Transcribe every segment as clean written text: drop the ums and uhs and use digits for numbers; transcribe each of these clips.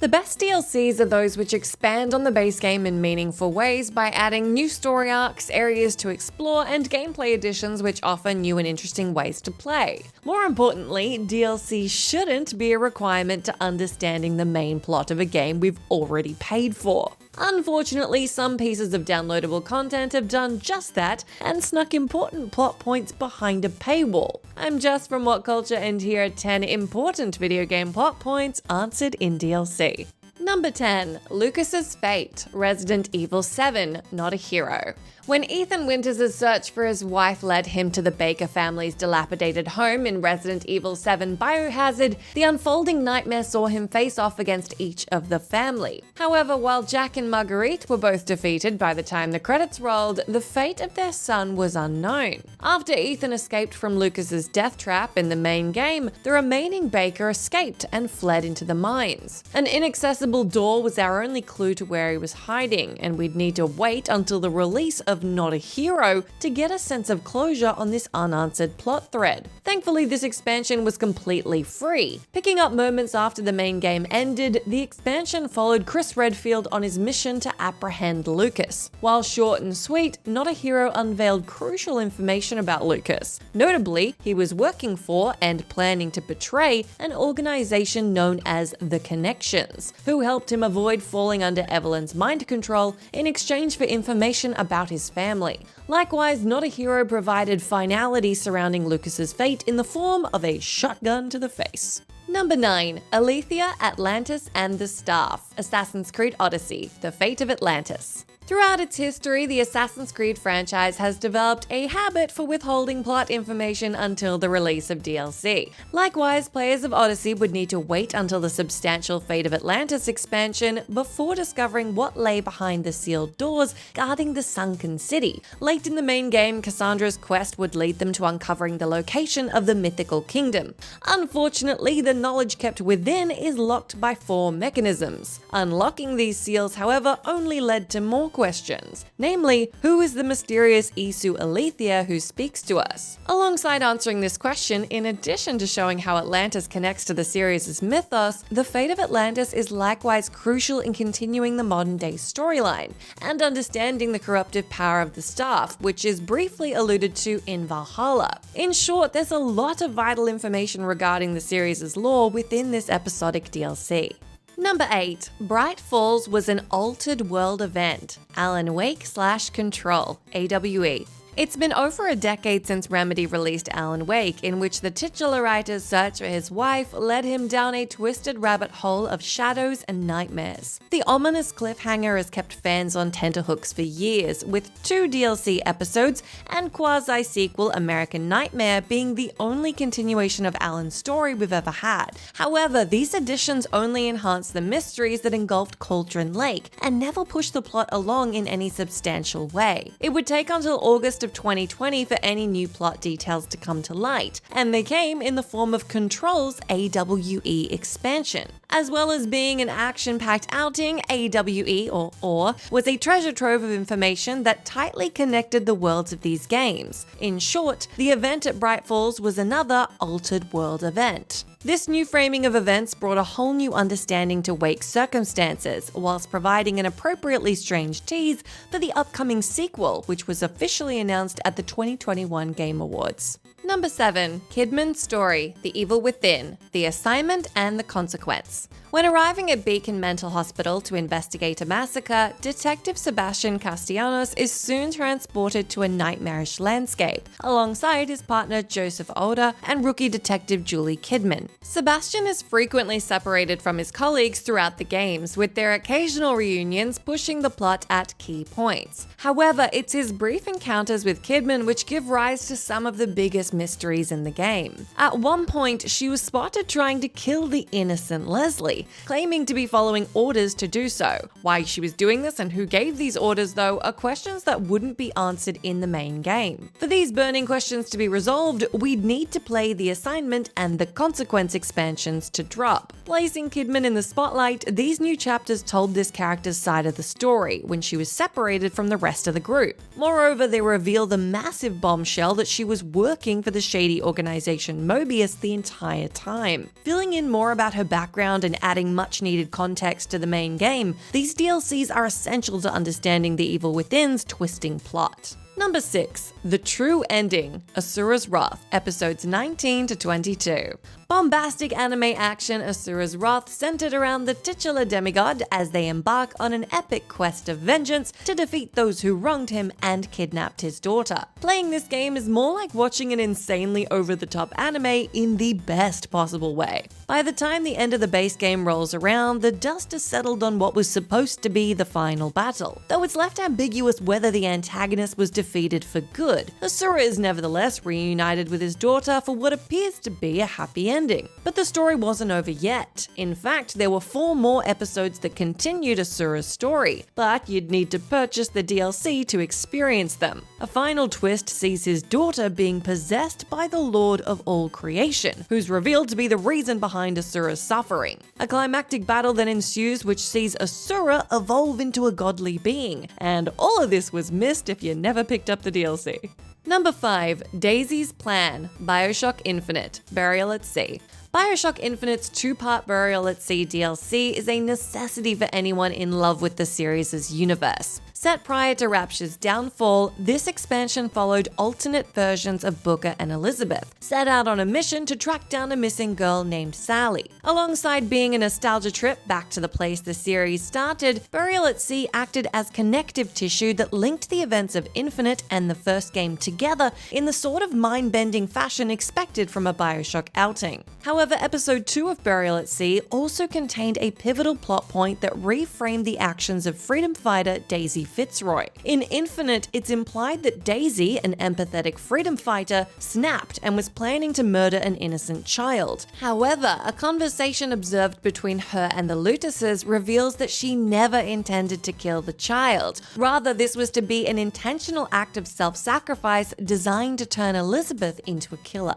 The best DLCs are those which expand on the base game in meaningful ways by adding new story arcs, areas to explore, and gameplay additions which offer new and interesting ways to play. More importantly, DLC shouldn't be a requirement to understanding the main plot of a game we've already paid for. Unfortunately, some pieces of downloadable content have done just that and snuck important plot points behind a paywall. I'm Jess from WhatCulture, and here are 10 important video game plot points answered in DLC. Number 10. Lucas's fate. Resident Evil 7, not a hero. When Ethan Winters' search for his wife led him to the Baker family's dilapidated home in Resident Evil 7 Biohazard, the unfolding nightmare saw him face off against each of the family. However, while Jack and Marguerite were both defeated by the time the credits rolled, the fate of their son was unknown. After Ethan escaped from Lucas's death trap in the main game, the remaining Baker escaped and fled into the mines. An inaccessible door was our only clue to where he was hiding, and we'd need to wait until the release of Not a Hero to get a sense of closure on this unanswered plot thread. Thankfully, this expansion was completely free. Picking up moments after the main game ended, the expansion followed Chris Redfield on his mission to apprehend Lucas. While short and sweet, Not a Hero unveiled crucial information about Lucas. Notably, he was working for and planning to betray an organization known as The Connections, who helped him avoid falling under Evelyn's mind control in exchange for information about his family. Likewise, Not a Hero provided finality surrounding Lucas's fate in the form of a shotgun to the face. Number 9. ALETHEIA, Atlantis, and the Staff. Assassin's Creed Odyssey, The Fate of Atlantis. Throughout its history, the Assassin's Creed franchise has developed a habit for withholding plot information until the release of DLC. Likewise, players of Odyssey would need to wait until the substantial Fate of Atlantis expansion before discovering what lay behind the sealed doors guarding the sunken city. Late in the main game, Cassandra's quest would lead them to uncovering the location of the mythical kingdom. Unfortunately, the knowledge kept within is locked by 4 mechanisms. Unlocking these seals, however, only led to more questions, namely, who is the mysterious Isu ALETHEIA who speaks to us? Alongside answering this question, in addition to showing how Atlantis connects to the series' mythos, the fate of Atlantis is likewise crucial in continuing the modern-day storyline and understanding the corruptive power of the staff, which is briefly alluded to in Valhalla. In short, there's a lot of vital information regarding the series' lore within this episodic DLC. Number 8. Bright Falls was an altered world event. Alan Wake / Control, AWE. It's been over a decade since Remedy released Alan Wake, in which the titular writer's search for his wife led him down a twisted rabbit hole of shadows and nightmares. The ominous cliffhanger has kept fans on tenterhooks for years, with 2 DLC episodes and quasi-sequel American Nightmare being the only continuation of Alan's story we've ever had. However, these additions only enhance the mysteries that engulfed Cauldron Lake and never push the plot along in any substantial way. It would take until August of 2020 for any new plot details to come to light, and they came in the form of Control's AWE expansion. As well as being an action-packed outing, AWE, or was a treasure trove of information that tightly connected the worlds of these games. In short, the event at Bright Falls was another altered world event. This new framing of events brought a whole new understanding to Wake's circumstances, whilst providing an appropriately strange tease for the upcoming sequel, which was officially announced at the 2021 Game Awards. Number 7. KIDMAN'S story, The Evil Within, The Assignment and the Consequence. When arriving at Beacon Mental Hospital to investigate a massacre, Detective Sebastian Castellanos is soon transported to a nightmarish landscape, alongside his partner Joseph Older and rookie detective Julie Kidman. Sebastian is frequently separated from his colleagues throughout the games, with their occasional reunions pushing the plot at key points. However, it's his brief encounters with Kidman which give rise to some of the biggest mysteries in the game. At one point, she was spotted trying to kill the innocent Leslie, claiming to be following orders to do so. Why she was doing this and who gave these orders, though, are questions that wouldn't be answered in the main game. For these burning questions to be resolved, we'd need to play The Assignment and the Consequence expansions to drop. Placing Kidman in the spotlight, these new chapters told this character's side of the story when she was separated from the rest of the group. Moreover, they reveal the massive bombshell that she was working for the shady organization Mobius the entire time. Filling in more about her background and adding much-needed context to the main game, these DLCs are essential to understanding the Evil Within's twisting plot. Number 6. The True Ending, ASURA'S Wrath, episodes 19 to 22. Bombastic anime action ASURA'S Wrath centered around the titular demigod as they embark on an epic quest of vengeance to defeat those who wronged him and kidnapped his daughter. Playing this game is more like watching an insanely over-the-top anime in the best possible way. By the time the end of the base game rolls around, the dust has settled on what was supposed to be the final battle. Though it's left ambiguous whether the antagonist was defeated for good, Asura is nevertheless reunited with his daughter for what appears to be a happy ending. But the story wasn't over yet. In fact, there were 4 more episodes that continued Asura's story, but you'd need to purchase the DLC to experience them. A final twist sees his daughter being possessed by the Lord of all creation, who's revealed to be the reason behind Asura's suffering. A climactic battle then ensues which sees Asura evolve into a godly being, and all of this was missed if you never picked up the DLC. Number 5. Daisy's Plan, Bioshock Infinite, Burial at Sea. Bioshock Infinite's 2-part Burial at Sea DLC is a necessity for anyone in love with the series' universe. Set prior to Rapture's downfall, this expansion followed alternate versions of Booker and Elizabeth, set out on a mission to track down a missing girl named Sally. Alongside being a nostalgia trip back to the place the series started, Burial at Sea acted as connective tissue that linked the events of Infinite and the first game together in the sort of mind-bending fashion expected from a Bioshock outing. However, Episode 2 of Burial at Sea also contained a pivotal plot point that reframed the actions of freedom fighter Daisy Fitzroy. In Infinite, it's implied that Daisy, an empathetic freedom fighter, snapped and was planning to murder an innocent child. However, a conversation observed between her and the Lutuses reveals that she never intended to kill the child. Rather, this was to be an intentional act of self-sacrifice designed to turn Elizabeth into a killer.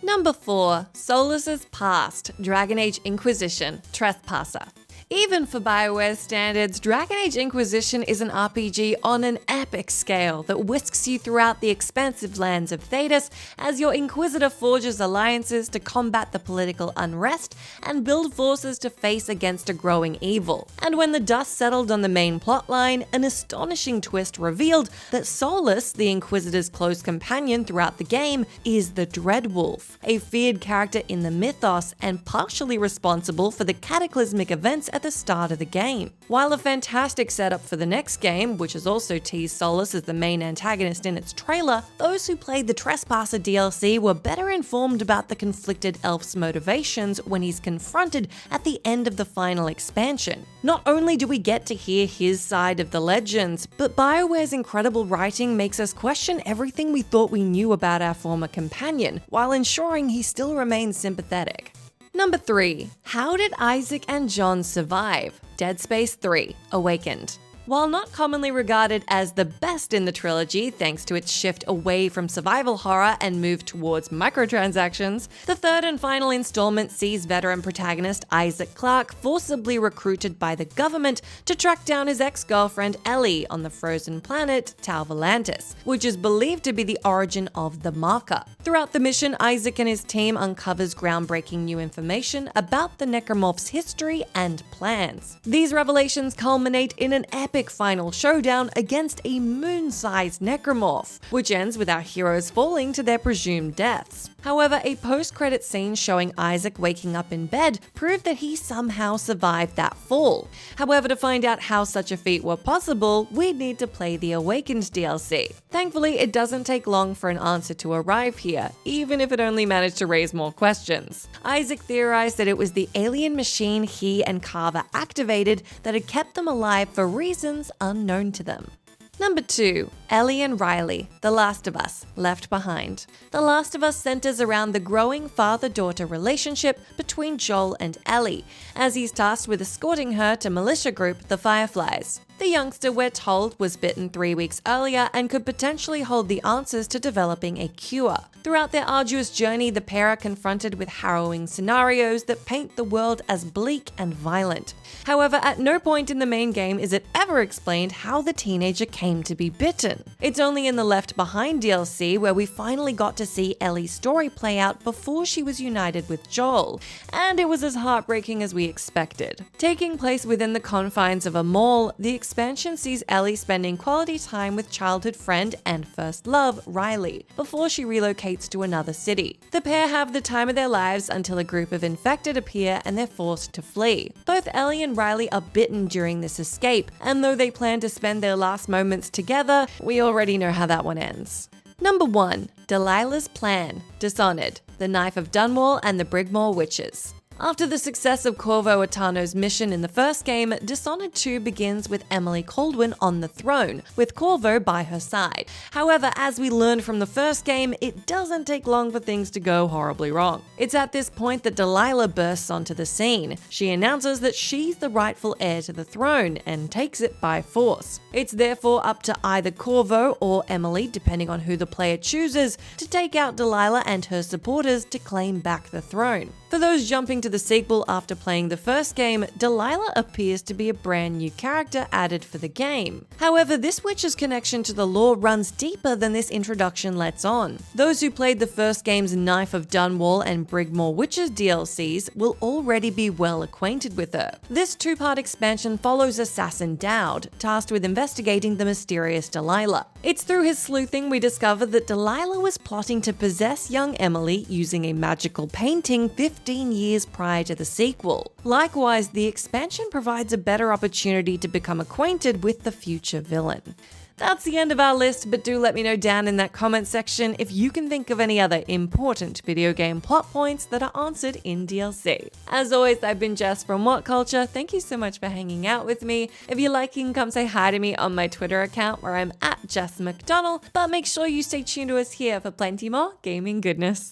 Number 4. SOLAS'S Past, Dragon Age Inquisition, Trespasser. Even for BioWare's standards, Dragon Age Inquisition is an RPG on an epic scale that whisks you throughout the expansive lands of Thedas as your Inquisitor forges alliances to combat the political unrest and build forces to face against a growing evil. And when the dust settled on the main plotline, an astonishing twist revealed that SOLAS, the Inquisitor's close companion throughout the game, is the Dreadwolf, a feared character in the mythos and partially responsible for the cataclysmic events at the start of the game. While a fantastic setup for the next game, which has also teased SOLAS as the main antagonist in its trailer, those who played the Trespasser DLC were better informed about the conflicted elf's motivations when he's confronted at the end of the final expansion. Not only do we get to hear his side of the legends, but BioWare's incredible writing makes us question everything we thought we knew about our former companion, while ensuring he still remains sympathetic. Number 3. How did Isaac and John survive? Dead Space 3, Awakened. While not commonly regarded as the best in the trilogy thanks to its shift away from survival horror and move towards microtransactions, the third and final installment sees veteran protagonist Isaac Clarke forcibly recruited by the government to track down his ex-girlfriend Ellie on the frozen planet ATLANTIS, which is believed to be the origin of the Marker. Throughout the mission, Isaac and his team uncovers groundbreaking new information about the Necromorph's history and plans. These revelations culminate in an epic final showdown against a moon-sized necromorph, which ends with our heroes falling to their presumed deaths. However, a post-credit scene showing Isaac waking up in bed proved that he somehow survived that fall. However, to find out how such a feat were possible, we'd need to play the Awakened DLC. Thankfully, it doesn't take long for an answer to arrive here, even if it only managed to raise more questions. Isaac theorized that it was the alien machine he and Carver activated that had kept them alive for reasons unknown to them. Number 2. Ellie and Riley, The Last of Us, Left Behind. The Last of Us centers around the growing father-daughter relationship between Joel and Ellie, as he's tasked with escorting her to militia group The Fireflies. The youngster, we're told, was bitten 3 weeks earlier and could potentially hold the answers to developing a cure. Throughout their arduous journey, the pair are confronted with harrowing scenarios that paint the world as bleak and violent. However, at no point in the main game is it ever explained how the teenager came to be bitten. It's only in the Left Behind DLC where we finally got to see Ellie's story play out before she was united with Joel, and it was as heartbreaking as we expected. Taking place within the confines of a mall, the expansion sees Ellie spending quality time with childhood friend and first love, Riley, before she relocates to another city. The pair have the time of their lives until a group of infected appear and they're forced to flee. Both Ellie and Riley are bitten during this escape, and though they plan to spend their last moments together, we already know how that one ends. Number 1. Delilah's Plan, Dishonored, The Knife of Dunwall and the Brigmore Witches. After the success of Corvo Attano's mission in the first game, Dishonored 2 begins with Emily Caldwin on the throne, with Corvo by her side. However, as we learned from the first game, it doesn't take long for things to go horribly wrong. It's at this point that Delilah bursts onto the scene. She announces that she's the rightful heir to the throne and takes it by force. It's therefore up to either Corvo or Emily, depending on who the player chooses, to take out Delilah and her supporters to claim back the throne. For those jumping to the sequel after playing the first game, Delilah appears to be a brand new character added for the game. However, this witch's connection to the lore runs deeper than this introduction lets on. Those who played the first game's Knife of Dunwall and Brigmore Witches DLCs will already be well acquainted with her. This two-part expansion follows Assassin Dowd, tasked with investigating the mysterious Delilah. It's through his sleuthing we discover that Delilah was plotting to possess young Emily using a magical painting 15 years prior to the sequel. Likewise, the expansion provides a better opportunity to become acquainted with the future villain. That's the end of our list, but do let me know down in that comment section if you can think of any other important video game plot points that are answered in DLC. As always, I've been Jess from WhatCulture. Thank you so much for hanging out with me. If you like, you can come say hi to me on my Twitter account where I'm @JessMcDonald, but make sure you stay tuned to us here for plenty more gaming goodness.